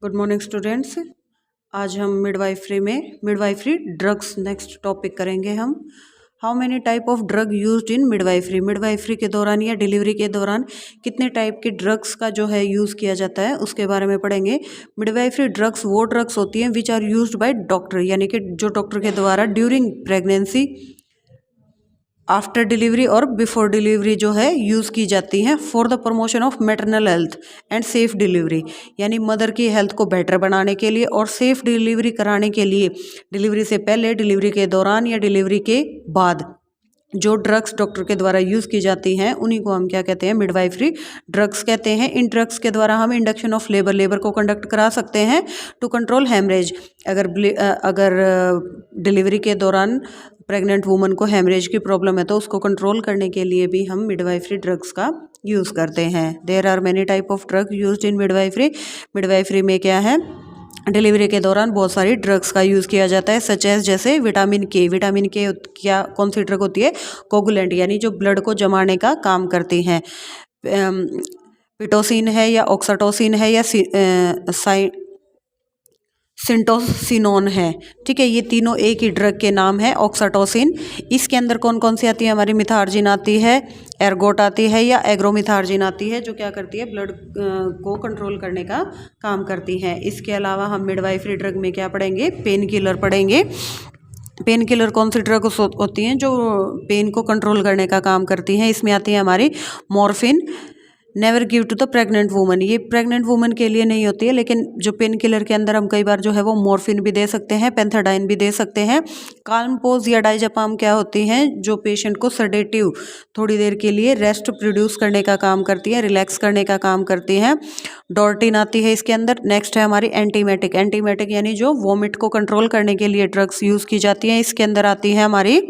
Good morning students. आज हम midwifery drugs next topic करेंगे हम। How many type of drug used in midwifery के दौरान या डिलीवरी के दौरान कितने टाइप के ड्रग्स का जो है यूज़ किया जाता है उसके बारे में पढ़ेंगे। मिडवाइफरी ड्रग्स वो ड्रग्स होती हैं which are used by doctor, यानी कि जो डॉक्टर के द्वारा ड्यूरिंग प्रेगनेंसी, आफ्टर डिलीवरी और बिफोर डिलीवरी जो है यूज़ की जाती हैं for the promotion of maternal health and safe delivery, यानी मदर की हेल्थ को बेटर बनाने के लिए और सेफ डिलीवरी कराने के लिए, डिलीवरी से पहले, डिलीवरी के दौरान या डिलीवरी के बाद जो ड्रग्स डॉक्टर के द्वारा यूज़ की जाती हैं उन्हीं को हम क्या कहते हैं, मिडवाइफरी ड्रग्स कहते हैं। इन ड्रग्स के द्वारा हम इंडक्शन ऑफ लेबर को कंडक्ट करा सकते हैं टू कंट्रोल हेमरेज। अगर डिलीवरी के दौरान प्रेग्नेंट वुमन को हेमरेज की प्रॉब्लम है तो उसको कंट्रोल करने के लिए भी हम मिडवाइफरी ड्रग्स का यूज़ करते हैं। There are many type of drug used in midwifery में क्या है, डिलीवरी के दौरान बहुत सारी ड्रग्स का यूज़ किया जाता है सच एज जैसे विटामिन के क्या कौन सी ड्रग होती है, कोगुलेंट, यानी जो ब्लड को जमाने का काम करती हैं। पिटोसिन है या ऑक्साटोसिन है या सिंटोसिनोन है, ठीक है, ये तीनों एक ही ड्रग के नाम है, ऑक्साटोसिन। इसके अंदर कौन कौन सी आती है, हमारी मिथार्जिन आती है, एर्गोट आती है या एग्रोमिथार्जिन आती है, जो क्या करती है, ब्लड को कंट्रोल करने का काम करती है। इसके अलावा हम मिडवाइफरी ड्रग में क्या पढ़ेंगे, पेन किलर पढ़ेंगे। पेन किलर कौन सी ड्रग होती हैं जो पेन को कंट्रोल करने का काम करती हैं, इसमें आती है हमारी morphine. Never give to the pregnant woman, ये प्रेग्नेंट वुमन के लिए नहीं होती है, लेकिन जो पेन किलर के अंदर हम कई बार जो है वो मॉर्फिन भी दे सकते हैं, पेंथाडाइन भी दे सकते हैं। काल्मपोज या डाइजापाम क्या होती हैं, जो पेशेंट को सेडेटिव, थोड़ी देर के लिए रेस्ट प्रोड्यूस करने का काम करती है, रिलैक्स करने का काम करती हैं। डॉर्टिन आती है इसके अंदर। नेक्स्ट है हमारी एंटीमेटिक यानी जो वॉमिट को कंट्रोल करने के लिए ड्रग्स यूज़ की जाती हैं, इसके अंदर आती है हमारी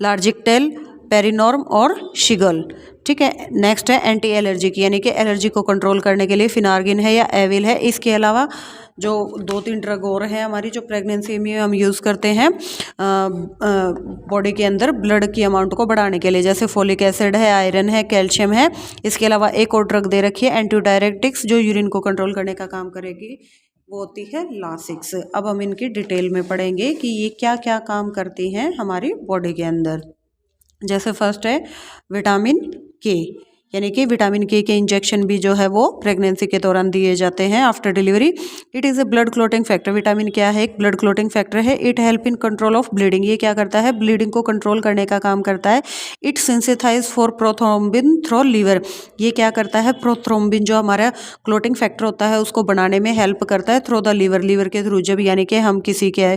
लार्जिकटेल, पेरिनॉर्म और शिगल, ठीक है। नेक्स्ट है एंटी एलर्जिक, यानी कि एलर्जी को कंट्रोल करने के लिए फिनार्गिन है या एविल है। इसके अलावा जो 2-3 ड्रग और हैं हमारी जो प्रेगनेंसी में हम यूज़ करते हैं बॉडी के अंदर ब्लड की अमाउंट को बढ़ाने के लिए, जैसे फोलिक एसिड है, आयरन है, कैल्शियम है। इसके अलावा एक और ड्रग दे रखी है एंटीडायरेटिक्स, जो यूरिन को कंट्रोल करने का काम करेगी, वो होती है लासिक्स। अब हम इनकी डिटेल में पढ़ेंगे कि ये क्या क्या काम करती हैं हमारी बॉडी के अंदर। जैसे फर्स्ट है विटामिन के, यानी कि विटामिन के इंजेक्शन भी जो है वो प्रेगनेंसी के दौरान दिए जाते हैं after delivery. It is a blood clotting factor, vitamin क्या है, एक ब्लड क्लोटिंग फैक्टर है। It help in control of bleeding, ये क्या करता है, ब्लीडिंग को कंट्रोल करने का काम करता है। It synthesise for prothrombin through liver, ये क्या करता है, प्रोथ्रोम्बिन जो हमारा क्लोटिंग फैक्टर होता है उसको बनाने में हेल्प करता है थ्रू द लीवर के थ्रू। जब यानी कि हम किसी के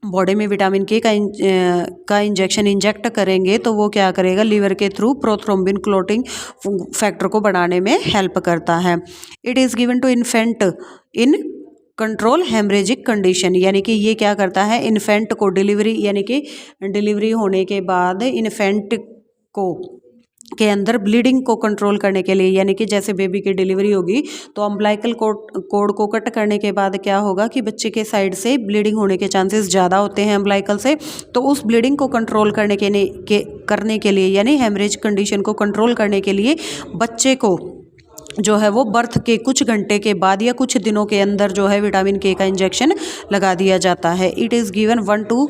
बॉडी में विटामिन के का इंजेक्शन इंजेक्ट करेंगे तो वो क्या करेगा, लीवर के थ्रू प्रोथ्रोम्बिन क्लोटिंग फैक्टर को बढ़ाने में हेल्प करता है। It is given to infant in control haemorrhagic condition, यानी कि ये क्या करता है, इन्फेंट को डिलीवरी, यानी कि डिलीवरी होने के बाद इन्फेंट को के अंदर ब्लीडिंग को कंट्रोल करने के लिए, यानी कि जैसे बेबी की डिलीवरी होगी तो अम्बलाइकल कोड को कट करने के बाद क्या होगा कि बच्चे के साइड से ब्लीडिंग होने के चांसेस ज़्यादा होते हैं अम्बलाइकल से। तो उस ब्लीडिंग को कंट्रोल करने के लिए यानी हेमरेज कंडीशन को कंट्रोल करने के लिए बच्चे को जो है वो बर्थ के कुछ घंटे के बाद या कुछ दिनों के अंदर जो है विटामिन के का इंजेक्शन लगा दिया जाता है। It is given 1 to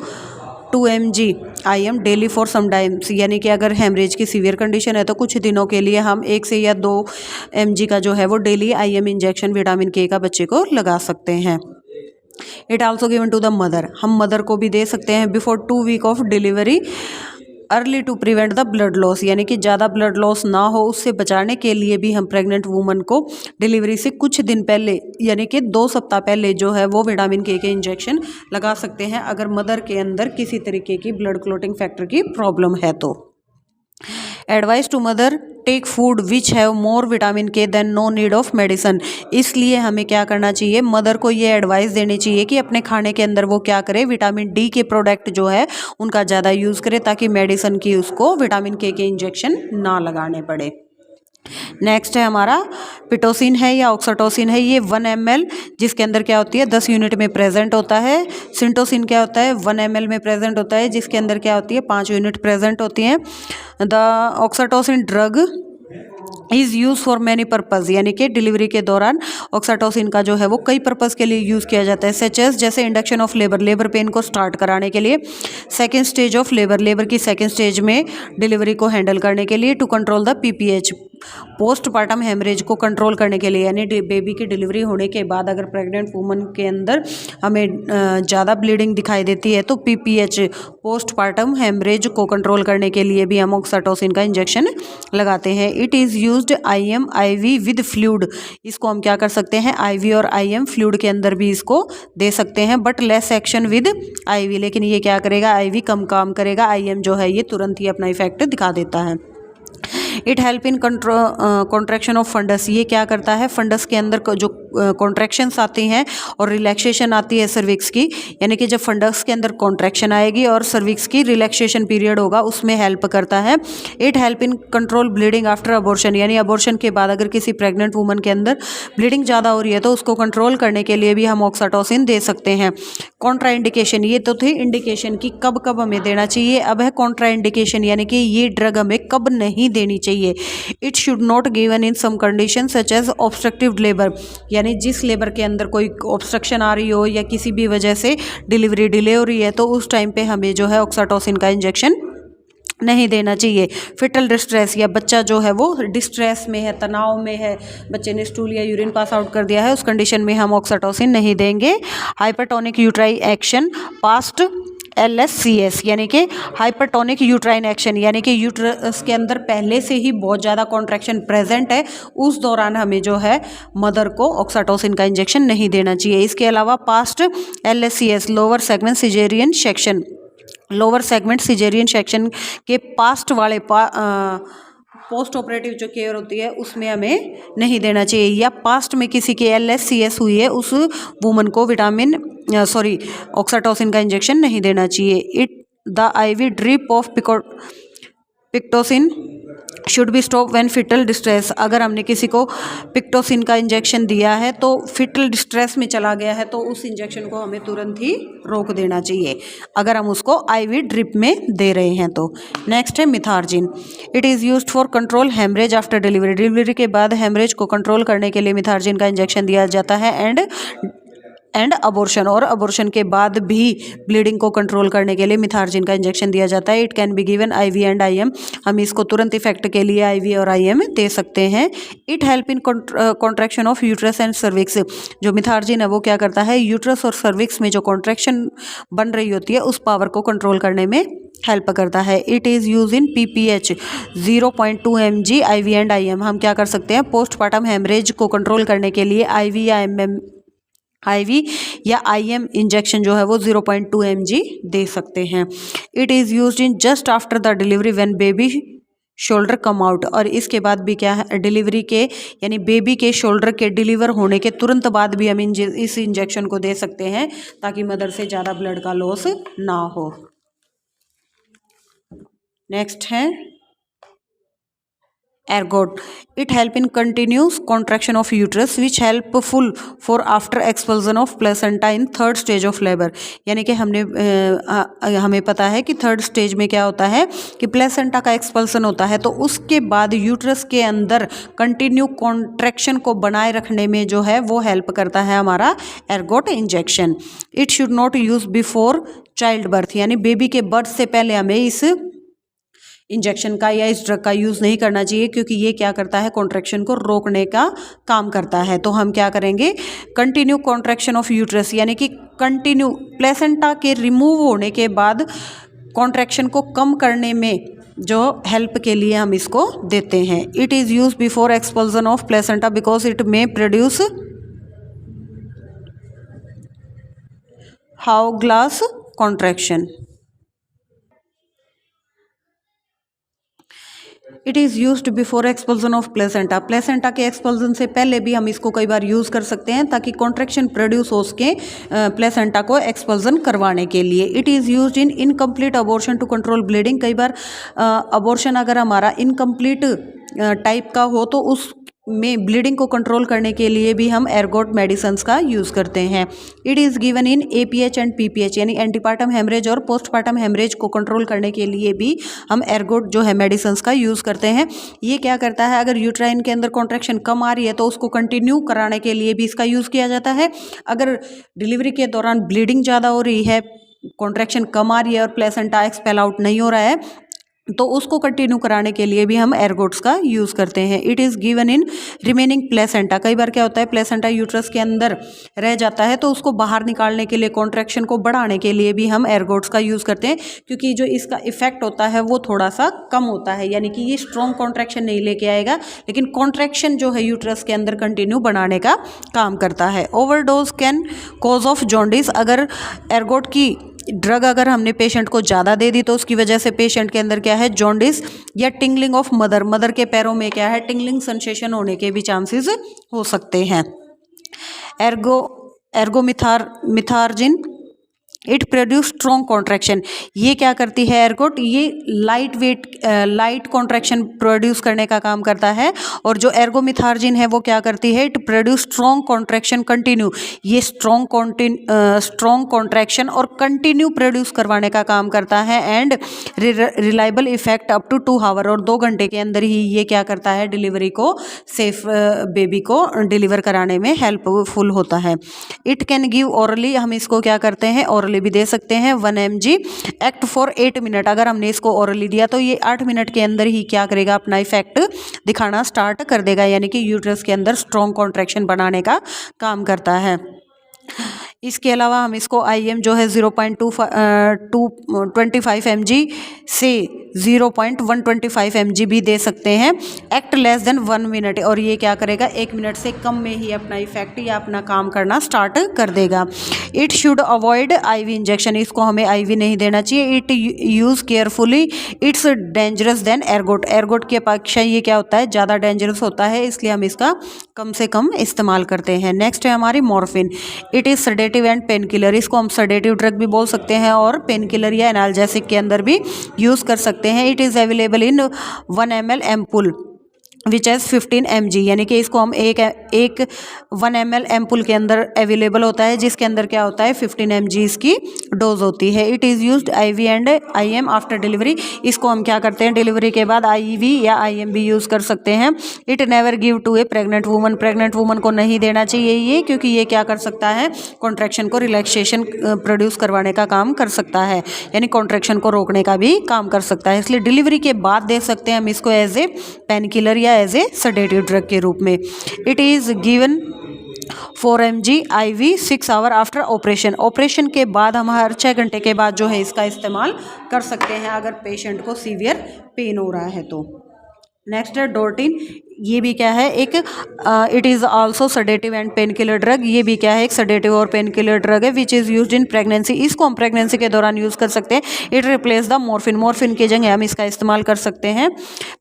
2 mg IM daily for some times, यानी कि अगर हेमरेज की सीवियर कंडीशन है तो कुछ दिनों के लिए हम 1 से या 2 mg का जो है वो डेली IM इंजेक्शन विटामिन के का बच्चे को लगा सकते हैं। It also given to the mother, हम मदर को भी दे सकते हैं before 2 week of delivery, early to prevent the blood loss, यानी कि ज़्यादा ब्लड लॉस ना हो उससे बचाने के लिए भी हम प्रेग्नेंट वूमन को डिलीवरी से कुछ दिन पहले, यानी कि 2 सप्ताह पहले जो है वो विटामिन के इंजेक्शन लगा सकते हैं अगर मदर के अंदर किसी तरीके की ब्लड क्लोटिंग फैक्टर की प्रॉब्लम है तो। Advice to mother take food which have more vitamin K then no need of medicine, इसलिए हमें क्या करना चाहिए, मदर को ये एडवाइस देनी चाहिए कि अपने खाने के अंदर वो क्या करे, विटामिन डी के प्रोडक्ट जो है उनका ज़्यादा यूज़ करे ताकि मेडिसन की उसको विटामिन के इंजेक्शन ना लगाने पड़े। नेक्स्ट है हमारा पिटोसिन है या ऑक्साटोसिन है, ये 1 ml जिसके अंदर क्या होती है 10 यूनिट में प्रेजेंट होता है। सिंटोसिन क्या होता है 1 ml में प्रेजेंट होता है जिसके अंदर क्या होती है 5 यूनिट प्रेजेंट होती हैं। The oxytocin drug is use for many purpose, यानी कि डिलीवरी के दौरान ऑक्सीटोसिन का जो है वो कई पर्पज़ के लिए यूज़ किया जाता है। सच एज जैसे induction of labour, labour pain को स्टार्ट कराने के लिए, second stage of labour, labour की सेकेंड स्टेज में डिलीवरी को हैंडल करने के लिए, to control the PPH, postpartum haemorrhage को कंट्रोल करने के लिए, यानी बेबी की डिलीवरी होने के बाद अगर प्रेग्नेंट वुमन के अंदर हमें ज़्यादा ब्लीडिंग दिखाई देती है तो पीपीएच, पोस्टपार्टम हेमरेज को कंट्रोल करने के लिए भी हम ऑक्सीटोसिन का इंजेक्शन लगाते हैं। It is used IM IV with fluid, इसको हम क्या कर सकते हैं, आईवी और आईएम फ्लूइड के अंदर भी इसको दे सकते हैं, but less action with IV, लेकिन ये क्या करेगा, आईवी कम काम करेगा, आईएम जो है ये तुरंत ही अपना इफेक्ट दिखा देता है। It help in contraction of fundus, ये क्या करता है, फंडस के अंदर जो कॉन्ट्रैक्शंस आती हैं और रिलैक्सेशन आती है सर्विक्स की, यानी कि जब फंडस के अंदर कॉन्ट्रैक्शन आएगी और सर्विक्स की रिलैक्सेशन पीरियड होगा उसमें हेल्प करता है। It help in control bleeding after abortion, यानी अबॉर्शन के बाद अगर किसी प्रेग्नेंट वुमन के अंदर ब्लीडिंग ज़्यादा हो रही है तो उसको कंट्रोल करने के लिए भी हम ऑक्सीटोसिन दे सकते हैं। कॉन्ट्रा इंडिकेशन, ये तो थी इंडिकेशन की कब कब हमें देना चाहिए, अब है कॉन्ट्रा इंडिकेशन, यानी कि ये ड्रग हमें कब नहीं देनी चाहिए। It should not given in some condition such as obstructive labour, यानी जिस लेबर के अंदर कोई ऑब्स्ट्रक्शन आ रही हो या किसी भी वजह से डिलीवरी डिले हो रही है तो उस टाइम पे हमें जो है ऑक्सीटोसिन का इंजेक्शन नहीं देना चाहिए। फिटल डिस्ट्रेस, या बच्चा जो है वो डिस्ट्रेस में है, तनाव में है, बच्चे ने स्टूल या यूरिन पास आउट कर दिया है, उस कंडीशन में हम ऑक्सीटोसिन नहीं देंगे। Hypertonic uterine action past LSCS, यानी कि हाइपरटोनिक यूट्राइन एक्शन, यानी कि यूट्रस के अंदर पहले से ही बहुत ज़्यादा कॉन्ट्रैक्शन प्रेजेंट है, उस दौरान हमें जो है मदर को ऑक्सीटोसिन का इंजेक्शन नहीं देना चाहिए। इसके अलावा past LSCS lower segment caesarean section, lower segment caesarean section के पास्ट वाले पोस्ट ऑपरेटिव जो केयर होती है उसमें हमें नहीं देना चाहिए, या पास्ट में किसी की LSCS हुई है उस वुमन को ऑक्सीटोसिन का इंजेक्शन नहीं देना चाहिए। It the IV drip of pitocin should be stop when fetal distress, अगर हमने किसी को पिक्टोसिन का इंजेक्शन दिया है तो फिटल डिस्ट्रेस में चला गया है तो उस इंजेक्शन को हमें तुरंत ही रोक देना चाहिए अगर हम उसको IV ड्रिप में दे रहे हैं तो। नेक्स्ट है Methergine, it is used for control haemorrhage after delivery, delivery के बाद हेमरेज को कंट्रोल करने के लिए मिथार्जिन का इंजेक्शन दिया जाता है। एंड अबॉर्शन, और अबॉर्शन के बाद भी ब्लीडिंग को कंट्रोल करने के लिए मिथार्जिन का इंजेक्शन दिया जाता है। It can be given IV and IM, हम इसको तुरंत इफेक्ट के लिए IV और IM दे सकते हैं। It help in contraction of uterus and cervix, जो मिथार्जिन है वो क्या करता है, यूट्रस और सर्विक्स में जो कॉन्ट्रैक्शन बन रही होती है उस पावर को कंट्रोल करने में हेल्प करता है। It is use in PPH 0.2 mg IV and IM, हम क्या कर सकते हैं, पोस्टपार्टम हेमरेज को कंट्रोल करने के लिए IV या IM इंजेक्शन जो है वो 0.2 mg दे सकते हैं। It is used in just after the delivery when baby shoulder come out, और इसके बाद भी क्या है, डिलीवरी के यानी बेबी के शोल्डर के डिलीवर होने के तुरंत बाद भी हम इस इंजेक्शन को दे सकते हैं ताकि मदर से ज़्यादा ब्लड का लॉस ना हो। नेक्स्ट है ergot, it help in continuous contraction of uterus which helpful for after expulsion of placenta in third stage of labor, यानी कि हमें पता है कि थर्ड स्टेज में क्या होता है कि प्लेसेंटा का एक्सपल्सन होता है, तो उसके बाद यूट्रस के अंदर कंटिन्यू कॉन्ट्रैक्शन को बनाए रखने में जो है वो हेल्प करता है हमारा ergot injection. It should not use before child birth, यानी बेबी के बर्थ से पहले हमें इस इंजेक्शन का या इस ड्रग का यूज़ नहीं करना चाहिए, क्योंकि ये क्या करता है, कॉन्ट्रैक्शन को रोकने का काम करता है। तो हम क्या करेंगे, कंटिन्यू कॉन्ट्रैक्शन ऑफ यूट्रस, यानी कि कंटिन्यू प्लेसेंटा के रिमूव होने के बाद कॉन्ट्रैक्शन को कम करने में जो हेल्प के लिए हम इसको देते हैं। It is use before expulsion of placenta because it may produce hourglass contraction. It is used before expulsion of placenta, placenta के एक्सपल्सन से पहले भी हम इसको कई बार यूज़ कर सकते हैं ताकि कॉन्ट्रैक्शन प्रोड्यूस हो सके प्लेसेंटा को एक्सपल्सन करवाने के लिए। It is used in incomplete abortion to control bleeding, कई बार अबॉर्शन अगर हमारा इनकम्प्लीट टाइप का हो तो में ब्लीडिंग को कंट्रोल करने के लिए भी हम एर्गोट मेडिसिन्स का यूज़ करते हैं। It is given in APH and PPH, यानी एंटीपार्टम हेमरेज और पोस्टपार्टम हेमरेज को कंट्रोल करने के लिए भी हम एर्गोट जो है मेडिसिन्स का यूज़ करते हैं। ये क्या करता है, अगर यूट्राइन के अंदर कॉन्ट्रैक्शन कम आ रही है तो उसको कंटिन्यू कराने के लिए भी इसका यूज़ किया जाता है। अगर डिलीवरी के दौरान ब्लीडिंग ज़्यादा हो रही है, कॉन्ट्रैक्शन कम आ रही है और प्लेसेंटा एक्सपेल आउट नहीं हो रहा है, तो उसको कंटिन्यू कराने के लिए भी हम एर्गोट्स का यूज़ करते हैं। It is given in remaining placenta. कई बार क्या होता है, प्लेसेंटा यूट्रस के अंदर रह जाता है तो उसको बाहर निकालने के लिए, कॉन्ट्रैक्शन को बढ़ाने के लिए भी हम एर्गोट्स का यूज़ करते हैं, क्योंकि जो इसका इफेक्ट होता है वो थोड़ा सा कम होता है, यानी कि ये स्ट्रॉन्ग कॉन्ट्रैक्शन नहीं लेके आएगा, लेकिन कॉन्ट्रैक्शन जो है यूट्रस के अंदर कंटिन्यू बनाने का काम करता है। Overdose can cause of jaundice. अगर एर्गोट की ड्रग अगर हमने पेशेंट को ज़्यादा दे दी तो उसकी वजह से पेशेंट के अंदर क्या है, जॉन्डिस या टिंगलिंग ऑफ मदर के पैरों में क्या है, टिंगलिंग सेंसेशन होने के भी चांसेस हो सकते हैं। एर्गोमिथार्जिन, इट प्रोड्यूस स्ट्रॉन्ग कॉन्ट्रैक्शन। ये क्या करती है एर्गोट, ये लाइट कॉन्ट्रैक्शन प्रोड्यूस करने का काम करता है। और जो एर्गोमिथार्जिन है वो क्या करती है, it produce strong contraction continue. ये स्ट्रॉन्ग कॉन्ट्रैक्शन और कंटिन्यू प्रोड्यूस करवाने का काम करता है and reliable effect up to 2 hour, और 2 घंटे के अंदर ही ये क्या करता है, डिलीवरी को सेफ बेबी को डिलीवर कराने में हेल्पफुल होता है। इट कैन गिव ओरली, हम इसको क्या करते हैं, ओरली भी दे सकते हैं। 1 mg एक्ट फॉर 8 मिनट। अगर हमने इसको ओरली दिया तो ये 8 मिनट के अंदर ही क्या करेगा, अपना इफेक्ट दिखाना स्टार्ट कर देगा, यानी कि यूट्रस के अंदर स्ट्रॉन्ग कॉन्ट्रैक्शन बनाने का काम करता है। इसके अलावा हम इसको IM जो है 0.25 mg से 0.125 mg भी दे सकते हैं। एक्ट लेस देन 1 मिनट, और ये क्या करेगा, 1 मिनट से कम में ही अपना इफेक्ट या अपना काम करना स्टार्ट कर देगा। It should avoid IV injection, इसको हमें IV नहीं देना चाहिए। It use carefully, it's dangerous than ergot. Ergot की अपेक्षा ये क्या होता है, ज़्यादा डेंजरस होता है, इसलिए हम इसका कम से कम इस्तेमाल करते हैं। नेक्स्ट है हमारी morphine. It is sedative and pain killer. इसको हम सेडेटिव ड्रग भी बोल सकते हैं और पेन किलर या एनाल्जेसिक के अंदर भी यूज़ कर सकते हैं। It is available in 1 ml ampoule which as 15 mg, यानी कि इसको हम एक 1 ml एम्पुल के अंदर अवेलेबल होता है, जिसके अंदर क्या होता है, 15 mg इसकी डोज होती है। It is used IV and IM after delivery. इसको हम क्या करते हैं, डिलीवरी के बाद IV या IM भी यूज़ कर सकते हैं। It never give to a pregnant woman. Pregnant woman को नहीं देना चाहिए ये, क्योंकि ये क्या कर सकता है, कॉन्ट्रैक्शन को रिलैक्सेशन प्रोड्यूस करवाने का काम कर सकता है, यानी कॉन्ट्रैक्शन को रोकने का भी काम कर सकता है। इसलिए डिलीवरी के बाद दे सकते हैं हम इसको एज ए पेन किलर या एज ए सेडेटिव ड्रग के रूप में। It is given 4 mg IV 6 hour after operation. Operation के बाद हम हर 6 घंटे के बाद जो है इसका इस्तेमाल कर सकते हैं, अगर पेशेंट को सीवियर पेन हो रहा है तो। नेक्स्ट है डोर्टिन। ये भी क्या है, एक it is also sedative and pain killer drug. ये भी क्या है, एक सेडेटिव और पेन किलर ड्रग है which is used in pregnancy. इसको हम प्रेगनेंसी के दौरान यूज़ कर सकते हैं। It replace the morphine. Morphine की जगह हम इसका इस्तेमाल कर सकते हैं।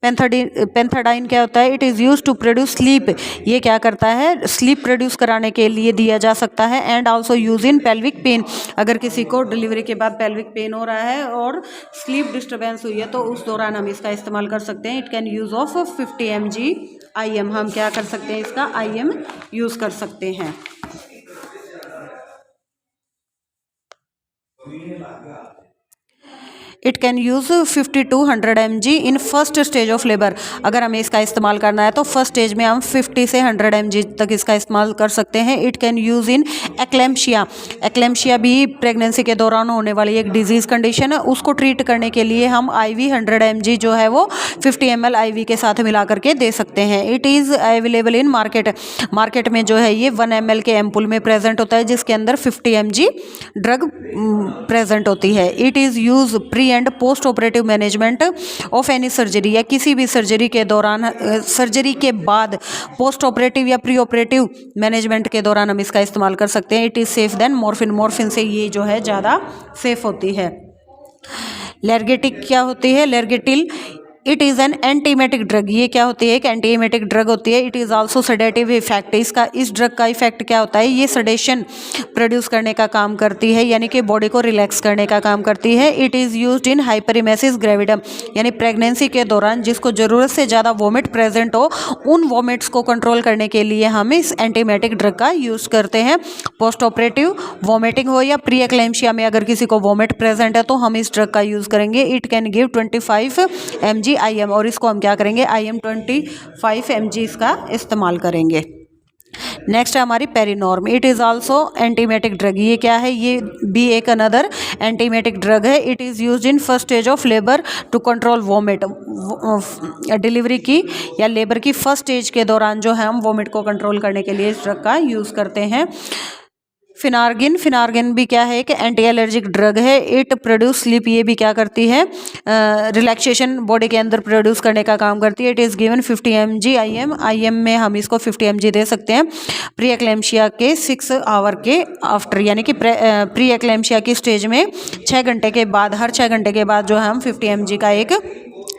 पेंथाडाइन क्या होता है, it is use to produce sleep. ये क्या करता है, स्लीप प्रोड्यूस कराने के लिए दिया जा सकता है। And also use in pelvic pain. अगर किसी को डिलीवरी के बाद पेल्विक पेन हो रहा है और स्लीप डिस्टर्बेंस हुई है तो उस दौरान हम इसका इस्तेमाल कर सकते हैं। It can use of 50 mg IM। हम क्या कर सकते हैं, इसका IM यूज़ कर सकते हैं। It can use 50 to 100 mg in first stage of labour. अगर हमें इसका इस्तेमाल करना है तो फर्स्ट स्टेज में हम 50 से 100 mg तक इसका इस्तेमाल कर सकते हैं। It can use in eclampsia. Eclampsia भी प्रेगनेंसी के दौरान होने वाली एक डिजीज़ कंडीशन है, उसको ट्रीट करने के लिए हम IV 100 mg जो है वो 50 ml IV के साथ मिला करके दे सकते हैं। It is available in market. Market में जो है ये 1 ml के एम्पुल में प्रेजेंट होता है, जिसके अंदर 50 mg ड्रग प्रेजेंट होती है। It is use pre and post operative management of any surgery. या किसी भी सर्जरी के दौरान, सर्जरी के बाद पोस्ट ऑपरेटिव या प्री ऑपरेटिव मैनेजमेंट के दौरान हम इसका इस्तेमाल कर सकते हैं। It is safe than morphine. Morphine से ये जो है ज़्यादा सेफ होती है। लेर्गेटिक क्या होती है, Largactil. It is an antiemetic drug, ये क्या होती है, एक एंटीमेटिक ड्रग होती है। It is also sedative effect, इस ड्रग का इफेक्ट क्या होता है, ये सडेशन प्रोड्यूस करने का काम करती है, यानी कि बॉडी को रिलैक्स करने का काम करती है। इट इज़ यूज्ड इन हाइपरिमेसिस ग्रेविडम, यानी प्रेगनेंसी के दौरान जिसको ज़रूरत से ज़्यादा वोमिट प्रेजेंट हो, उन वोमिट्स को कंट्रोल करने के लिए हम इस एंटीमेटिक ड्रग का यूज़ करते हैं। पोस्ट ऑपरेटिव वोमिटिंग हो या प्री एक्लेम्शिया में अगर किसी को वोमिट प्रेजेंट है तो हम इस ड्रग का यूज़ करेंगे। It can give 25 mg IM, और इसको हम क्या करेंगे, IM 25 mg इसका इस्तेमाल करेंगे। नेक्स्ट है हमारी Perinorm, it is also antiemetic drug, ये क्या है, ये भी एक अनदर एंटीमेटिक ड्रग है। It is used in first stage of labour to control vomit, delivery की या लेबर की फर्स्ट स्टेज के दौरान जो है हम वोमिट को कंट्रोल करने के लिए इस ड्रग का यूज़ करते हैं। फिनार्गिन भी क्या है, कि एंटी एलर्जिक ड्रग है। इट प्रोड्यूस स्लीप, ये भी क्या करती है, रिलैक्सेशन बॉडी के अंदर प्रोड्यूस करने का काम करती है। It is given 50 mg IM में हम इसको 50 mg दे सकते हैं प्री एक्लेम्शिया के 6 आवर के आफ्टर, यानी कि प्री एक्लेम्शिया की स्टेज में 6 घंटे के बाद, हर 6 घंटे के बाद जो है हम 50 mg का एक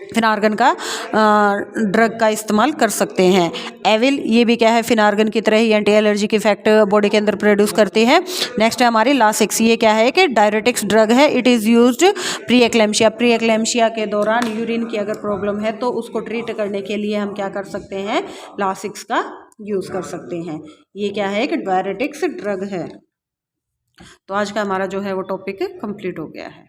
फिनार्गन का ड्रग का इस्तेमाल कर सकते हैं। एविल, ये भी क्या है, फिनार्गन की तरह ही एंटी एलर्जिक इफेक्ट बॉडी के अंदर प्रोड्यूस करती है। नेक्स्ट है हमारी लासिक्स, ये क्या है, कि डायरेटिक्स ड्रग है। It is used pre eclampsia के दौरान यूरिन की अगर प्रॉब्लम है तो उसको ट्रीट करने के लिए हम क्या कर सकते हैं, लासिक्स का यूज़ कर सकते हैं। ये क्या है, कि डायरेटिक्स ड्रग है। तो आज का हमारा जो है वो टॉपिक कंप्लीट हो गया है।